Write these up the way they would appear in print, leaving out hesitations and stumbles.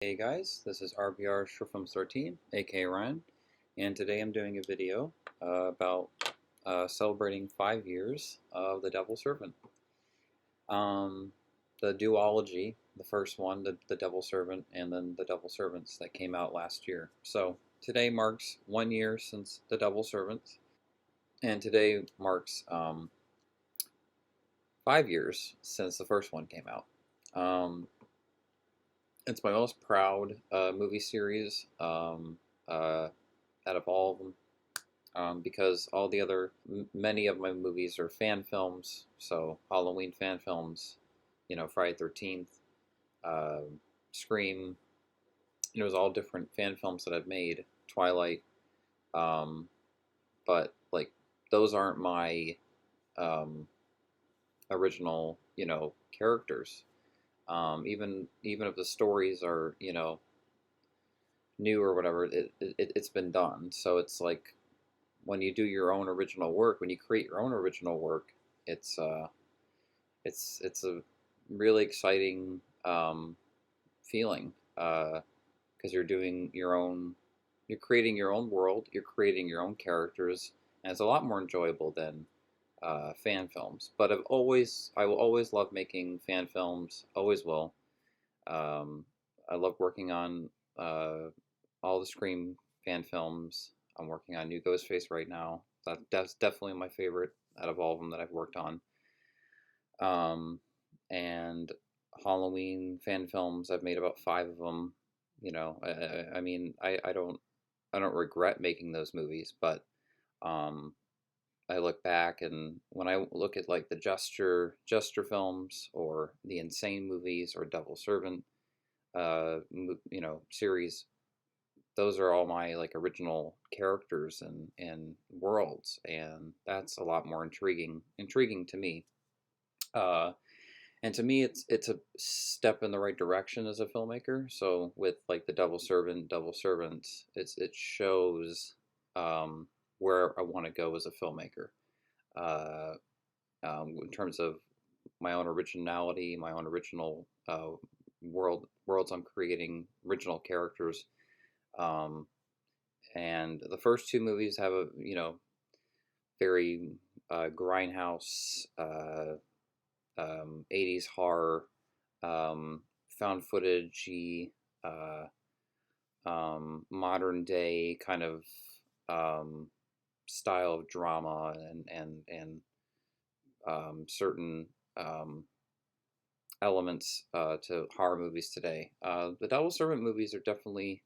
Hey guys, this is RBR Short Films 13, aka Ryan, and today I'm doing a video about celebrating 5 years of The Devil's Servant. Um, the duology, the first one, the Devil's Servant, and then The Devil's Servants that came out last year. So today marks 1 year since The Devil's Servant, and today marks 5 years since the first one came out. It's my most proud movie series out of all of them, because all the other, many of my movies are fan films. So Halloween fan films, Friday 13th, uh, Scream. It was all different fan films that I've made. Twilight, um, but like those aren't my um, original, characters. Even if the stories are, new or whatever, it's been done. So it's like when you do your own original work, when you create your own original work, it's it's a really exciting feeling, because you're doing your own, you're creating your own world, you're creating your own characters, and it's a lot more enjoyable than fan films. But I will always love making fan films, always will. Um, I love working on all the Scream fan films. I'm working on New Ghostface right now. That's definitely my favorite out of all of them that I've worked on. And Halloween fan films, I've made about 5 of them. I mean, I don't regret making those movies, but um, I look back, and when I look at like the Jester films or the Insane movies or Devil Servant, series, those are all my like original characters and worlds, and that's a lot more intriguing to me. Uh, and to me, it's a step in the right direction as a filmmaker. So with like the Devil Servant, it shows where I want to go as a filmmaker, uh, in terms of my own originality, my own original worlds I'm creating, original characters. Um, and the first 2 movies have a very grindhouse, 80s horror, found footage, uh, modern day kind of um, style of drama, and certain elements to horror movies today. The Devil Servant movies are definitely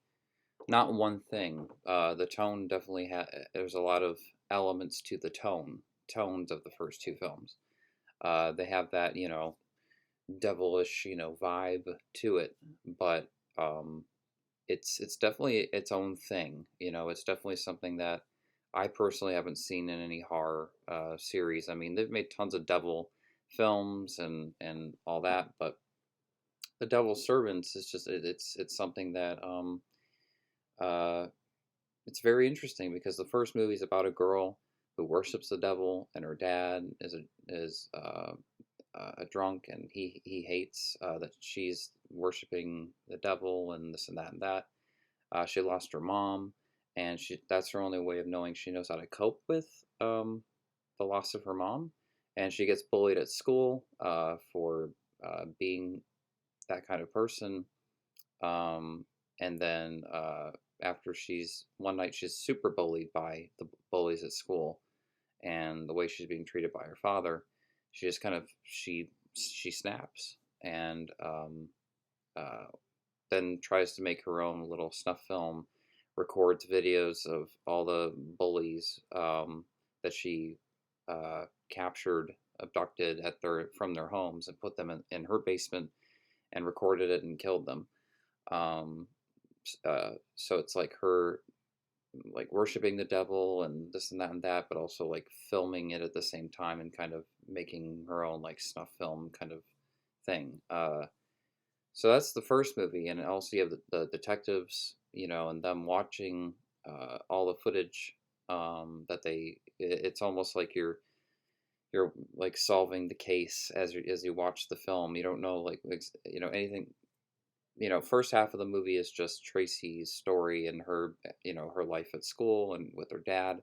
not one thing. The tone definitely there's a lot of elements to the tones of the first 2 films. They have that, devilish, vibe to it, but it's definitely its own thing. It's definitely something that I personally haven't seen in any horror series. I mean, they've made tons of devil films and all that, but the Devil's Servants is just it's something that uh, it's very interesting, because the first movie is about a girl who worships the devil, and her dad is a drunk, and he hates that she's worshiping the devil and this and that and that. She lost her mom, and that's her only way of knowing she knows how to cope with the loss of her mom. And she gets bullied at school for being that kind of person. And then after one night she's super bullied by the bullies at school, and the way she's being treated by her father, she just kind of she snaps, and uh, then tries to make her own little snuff film, records videos of all the bullies that she captured, abducted from their homes, and put them in her basement, and recorded it and killed them. Um, so it's like her like worshiping the devil and this and that and that, but also like filming it at the same time, and kind of making her own like snuff film kind of thing. So that's the first movie, and also you have the detectives, and them watching all the footage that It's almost like you're like solving the case as you watch the film. You don't know like anything first half of the movie is just Tracy's story and her, her life at school and with her dad,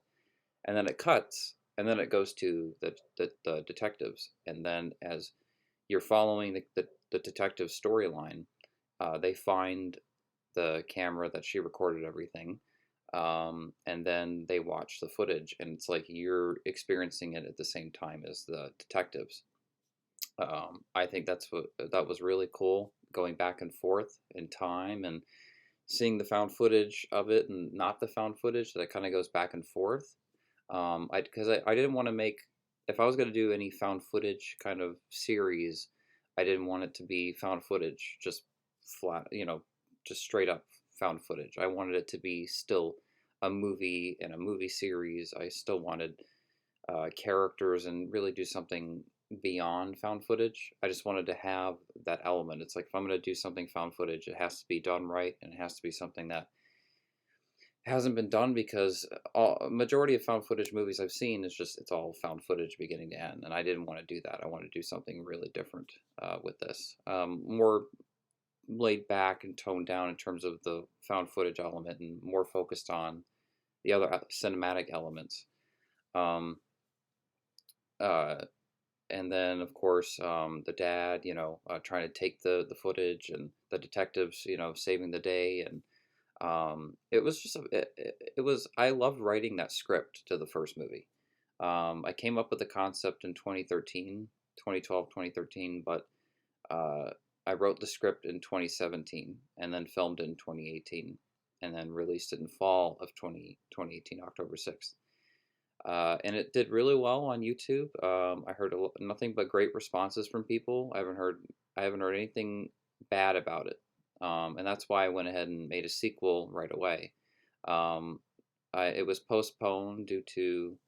and then it cuts, and then it goes to the detectives, and then as you're following the detective storyline, they find the camera that she recorded everything, and then they watch the footage, and it's like you're experiencing it at the same time as the detectives. I think that was really cool, going back and forth in time and seeing the found footage of it and not the found footage that kind of goes back and forth. I didn't want to make, if I was going to do any found footage kind of series, I didn't want it to be found footage just flat, just straight up found footage. I wanted it to be still a movie and a movie series. I still wanted characters and really do something beyond found footage. I just wanted to have that element. It's like if I'm going to do something found footage, it has to be done right, and it has to be something that hasn't been done, because a majority of found footage movies I've seen is just it's all found footage beginning to end, and I didn't want to do that. I wanted to do something really different with this, more laid back and toned down in terms of the found footage element, and more focused on the other cinematic elements. Um, uh, and then of course the dad, trying to take the footage, and the detectives, saving the day, and it was just it was, I loved writing that script to the first movie. I came up with the concept in 2013, 2012, 2013, but uh, I wrote the script in 2017 and then filmed it in 2018, and then released it in fall of 2018, October 6th. And it did really well on YouTube. I heard nothing but great responses from people. I haven't heard anything bad about it, and that's why I went ahead and made a sequel right away. Um, it was postponed due to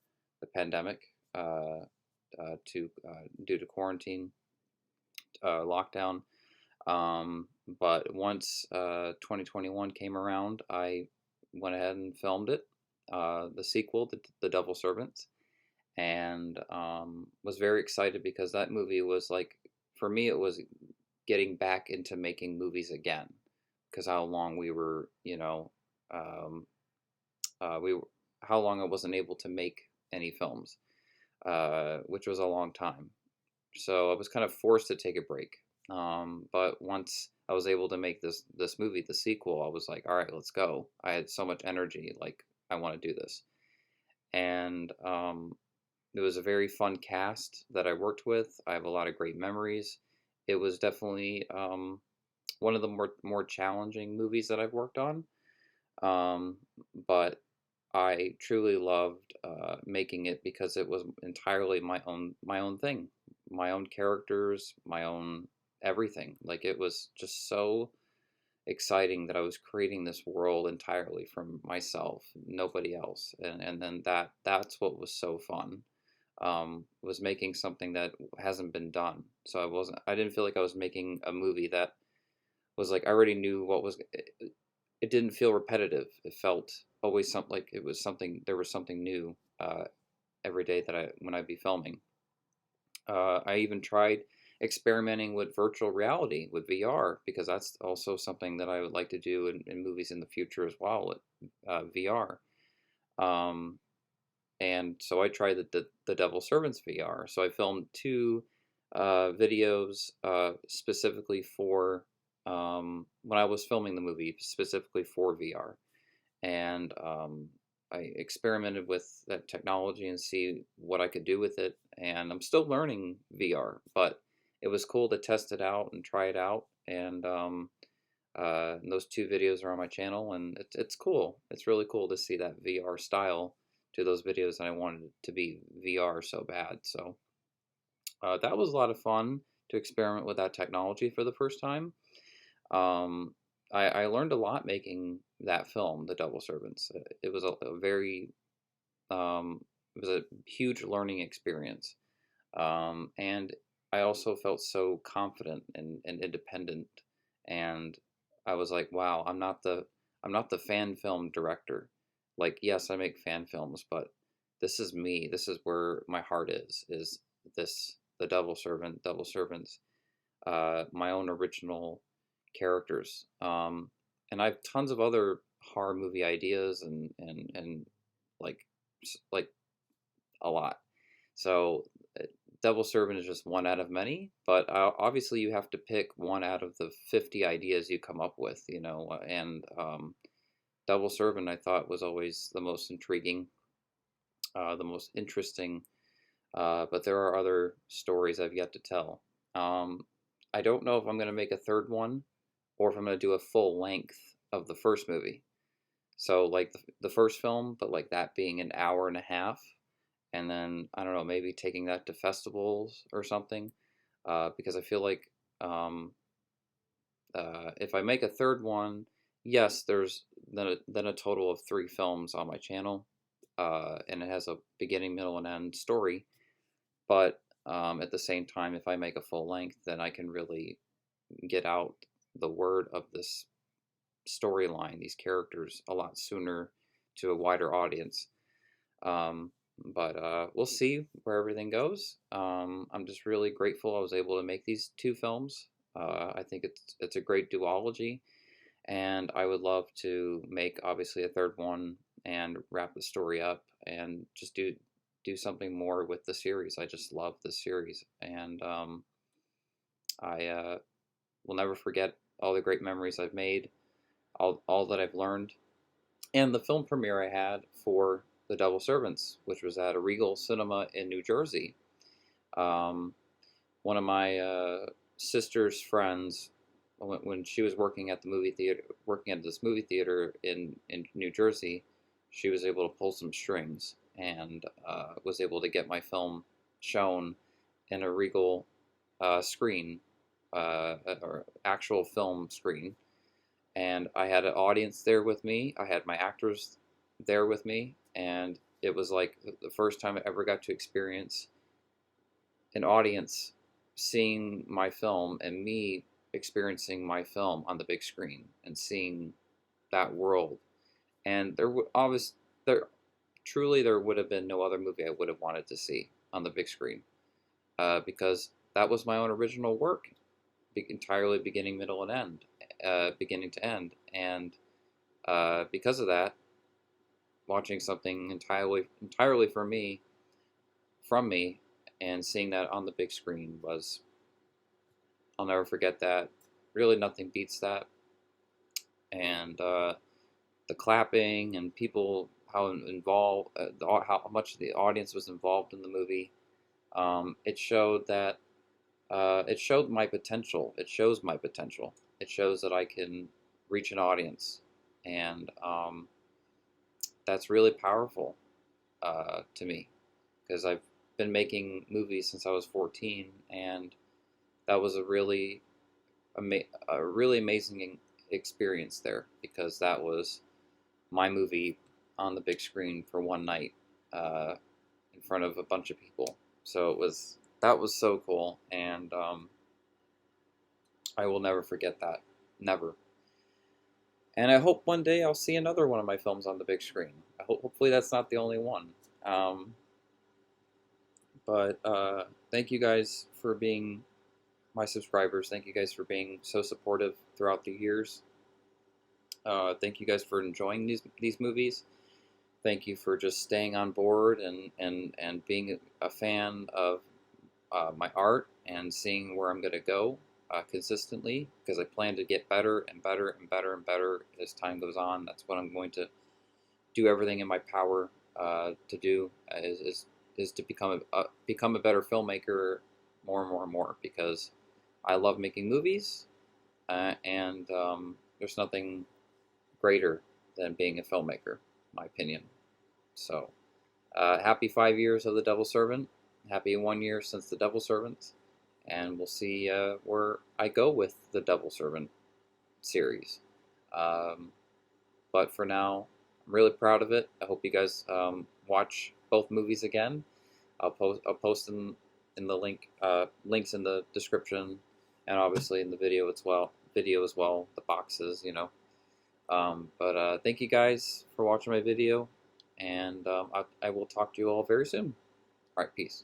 the pandemic, to due to quarantine, lockdown. But once 2021 came around, I went ahead and filmed it, the sequel, the Devil Servants, and was very excited because that movie was like, for me, it was getting back into making movies again, because how long we were, um, we how long I wasn't able to make any films, which was a long time. So I was kind of forced to take a break. But once I was able to make this movie, the sequel, I was like, all right, let's go. I had so much energy, like I want to do this, and it was a very fun cast that I worked with. I have a lot of great memories. It was definitely one of the more challenging movies that I've worked on, um, but I truly loved making it because it was entirely my own thing, my own characters, my own everything. Like it was just so exciting that I was creating this world entirely from myself, nobody else, and then that's what was so fun. Was making something that hasn't been done. So I didn't feel like I was making a movie that was like I already knew what was. It didn't feel repetitive. It felt always something like it was something. There was something new every day that when I'd be filming. I even tried experimenting with virtual reality with VR, because that's also something that I would like to do in movies in the future as well, with VR. Um, and so I tried the Devil Servants VR. So I filmed two videos specifically for when I was filming the movie, specifically for VR, and I experimented with that technology and see what I could do with it. And I'm still learning VR, but it was cool to test it out and try it out. And those two videos are on my channel, and it's cool. It's really cool to see that VR style to those videos, and I wanted it to be VR so bad. So that was a lot of fun to experiment with that technology for the first time. Um, I learned a lot making that film, The Devil Servants. It was a very it was a huge learning experience, and I also felt so confident and independent, and I was like, wow, I'm not the fan film director. Like, yes, I make fan films, but this is me. This is where my heart is this, the Devil Servants, my own original characters. And I have tons of other horror movie ideas and like like a lot. So Devil Servant is just one out of many, but obviously you have to pick one out of the 50 ideas you come up with, and Devil Servant I thought was always the most intriguing, the most interesting, but there are other stories I've yet to tell. Um, I don't know if I'm going to make a third one or if I'm going to do a full length of the first movie. So like the first film, but like that being an hour and a half, and then I don't know, maybe taking that to festivals or something, because I feel like um, if I make a third one, yes, there's then a total of 3 films on my channel, and it has a beginning, middle, and end story. But at the same time, if I make a full length, then I can really get out the word of this storyline, these characters, a lot sooner to a wider audience. But we'll see where everything goes. I'm just really grateful I was able to make these 2 films. I think it's a great duology, and I would love to make obviously a third one and wrap the story up and just do something more with the series. I just love the series, and I will never forget all the great memories I've made, all that I've learned, and the film premiere I had for The Devil Servants, which was at a Regal Cinema in New Jersey. Um, One of my sister's friends, when she was working at the movie theater, working at this movie theater in New Jersey, she was able to pull some strings and was able to get my film shown in a Regal screen, or actual film screen. And I had an audience there with me. I had my actors there with me, and it was like the first time I ever got to experience an audience seeing my film and me experiencing my film on the big screen and seeing that world. And there would obviously there would have been no other movie I would have wanted to see on the big screen, because that was my own original work, entirely beginning, middle, and end, beginning to end. And because of that, watching something entirely from me, and seeing that on the big screen was, I'll never forget that. Really, nothing beats that. And the clapping and people, how involved, how much the audience was involved in the movie. It showed that it showed my potential. It shows my potential. It shows that I can reach an audience, and that's really powerful to me, because I've been making movies since I was 14, and that was a really amazing experience there, because that was my movie on the big screen for one night, in front of a bunch of people. So that was so cool, and I will never forget that, never. And I hope one day I'll see another one of my films on the big screen. Hopefully that's not the only one. But thank you guys for being my subscribers. Thank you guys for being so supportive throughout the years. Thank you guys for enjoying these movies. Thank you for just staying on board and being a fan of my art and seeing where I'm going to go consistently, because I plan to get better and better and better and better as time goes on. That's what I'm going to do, everything in my power to do, is to become a better filmmaker more and more and more, because I love making movies, and there's nothing greater than being a filmmaker, in my opinion. So, happy 5 years of The Devil Servant. Happy 1 year since The Devil Servant. And we'll see where I go with the Devil Servant series. But for now, I'm really proud of it. I hope you guys watch both movies again. I'll post them in the links in the description, and obviously in the video as well. The boxes, But thank you guys for watching my video, and I will talk to you all very soon. All right, peace.